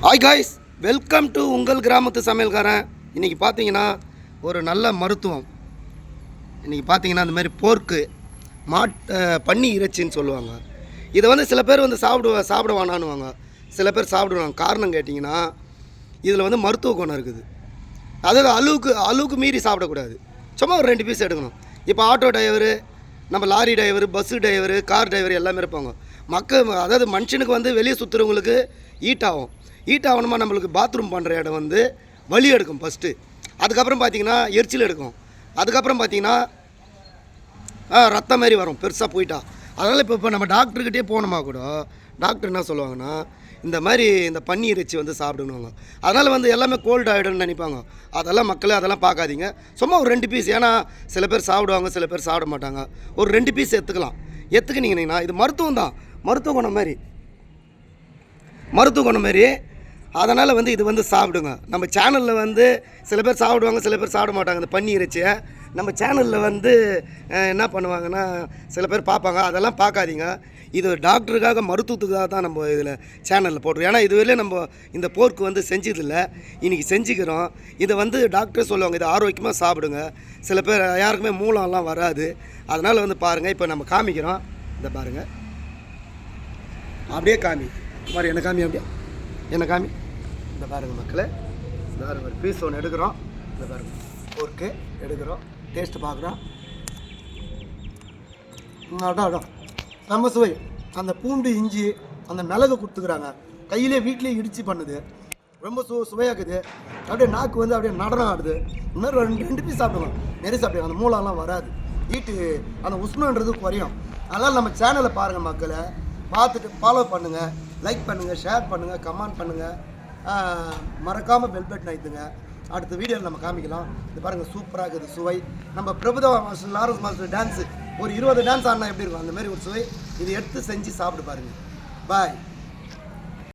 Hi guys, welcome to உங்கள் கிராமத்து சமையல்காரன். இன்றைக்கி பார்த்தீங்கன்னா ஒரு நல்ல மருத்துவம். இன்றைக்கி பார்த்தீங்கன்னா அந்த மாதிரி போர்க்கு பன்னி இறைச்சின்னு சொல்லுவாங்க. இதை வந்து சில பேர் வந்து சாப்பிட வேணான்னுவாங்க, சில பேர் சாப்பிடுவாங்க. காரணம் கேட்டிங்கன்னா இதில் வந்து மருத்துவ குணம் இருக்குது. அதாவது அளவுக்கு மீறி சாப்பிடக்கூடாது. சும்மா ஒரு 2 பீஸ் எடுக்கணும். இப்போ ஆட்டோ டிரைவரு, நம்ம lorry driver, bus driver, car driver எல்லாமே இருப்பாங்க. அதாவது மனுஷனுக்கு வந்து வெளியே சுற்றுறவங்களுக்கு ஹீட் ஆகணுமா, நம்மளுக்கு பாத்ரூம் பண்ணுற இடம் வந்து வலி எடுக்கும் ஃபஸ்ட்டு. அதுக்கப்புறம் பார்த்திங்கன்னா எரிச்சல் எடுக்கும். அதுக்கப்புறம் பார்த்திங்கன்னா ரத்தம் மாதிரி வரும் பெருசாக போயிட்டா. அதனால் இப்போ நம்ம டாக்டர்கிட்டே போனோமா கூட டாக்டர் என்ன சொல்லுவாங்கன்னா, இந்த மாதிரி இந்த பன்னி இறைச்சி வந்து சாப்பிடணுவாங்க. அதனால் வந்து எல்லாமே கோல்டு ஆகிடும்னு நினைப்பாங்க. அதெல்லாம் மக்களே அதெல்லாம் பார்க்காதீங்க. சும்மா ஒரு 2 பீஸ். ஏன்னா சில பேர் சாப்பிடுவாங்க, சில பேர் சாப்பிட மாட்டாங்க. ஒரு 2 பீஸ் எடுத்துக்கினீங்கன்னா இது மருத்துவம் தான், மருத்துவ குணம் மாரி. அதனால் வந்து இது வந்து சாப்பிடுங்க. நம்ம சேனலில் வந்து சில பேர் சாப்பிடுவாங்க, சில பேர் சாப்பிட மாட்டாங்க. இந்த பன்னி இறைச்சியை நம்ம சேனலில் வந்து என்ன பண்ணுவாங்கன்னா சில பேர் பார்ப்பாங்க. அதெல்லாம் பார்க்காதீங்க. இது டாக்டருக்காக மருத்துவத்துக்காக தான் நம்ம இதில் சேனலில் போடுறோம். ஏன்னா இதுவரையிலே நம்ம இந்த போர்க்கு வந்து செஞ்சதில்லை, இன்றைக்கி செஞ்சுக்கிறோம். இதை வந்து டாக்டர் சொல்லுவாங்க, இதை ஆரோக்கியமாக சாப்பிடுங்க. சில பேர் யாருக்குமே மூலம்லாம் வராது. அதனால் வந்து பாருங்கள், இப்போ நம்ம காமிக்கிறோம். இதை பாருங்கள், அப்படியே காமி மாதிரி என்ன காமி, அப்படியே என்ன காமி. இந்த பாருங்கள் மக்களே, இந்த பாருங்கள் ஒரு பீஸ் ஒன்று எடுக்கிறோம். இந்த பாருங்கள் போர்க்கு எடுக்கிறோம், டேஸ்ட்டு பார்க்குறோம். அதான் நம்ம சுவை. அந்த பூண்டு, இஞ்சி, அந்த மிளகு கொடுத்துக்கிறாங்க. கையிலே வீட்லேயே இடித்து பண்ணுது. ரொம்ப சுவையாக்குது. அப்படியே நாக்கு வந்து அப்படியே நடனம் ஆடுது. இன்னொரு 2 பீஸ் சாப்பிடுவோம், நிறைய சாப்பிடுவோம். அந்த மூலம்லாம் வராது, ஹீட்டு அந்த உஷ்ணன்றது குறையும். அதனால் நம்ம சேனலை பாருங்கள் மக்களை, பார்த்துட்டு ஃபாலோ பண்ணுங்கள், லைக் பண்ணுங்கள், ஷேர் பண்ணுங்கள், கமெண்ட் பண்ணுங்கள், மறக்காமல் பெல் பட்டன் அழுத்துங்க. அடுத்த வீடியோவில் நம்ம காமிக்கலாம். இது பாருங்கள், சூப்பராக இருக்குது சுவை. நம்ம Prabhudeva master, Lawrence master dance ஒரு 20 டான்ஸ் ஆடினா எப்படி இருக்கும், அந்த மாதிரி ஒரு சுவை. இது எடுத்து செஞ்சு சாப்பிட்டு பாருங்கள். பாய்.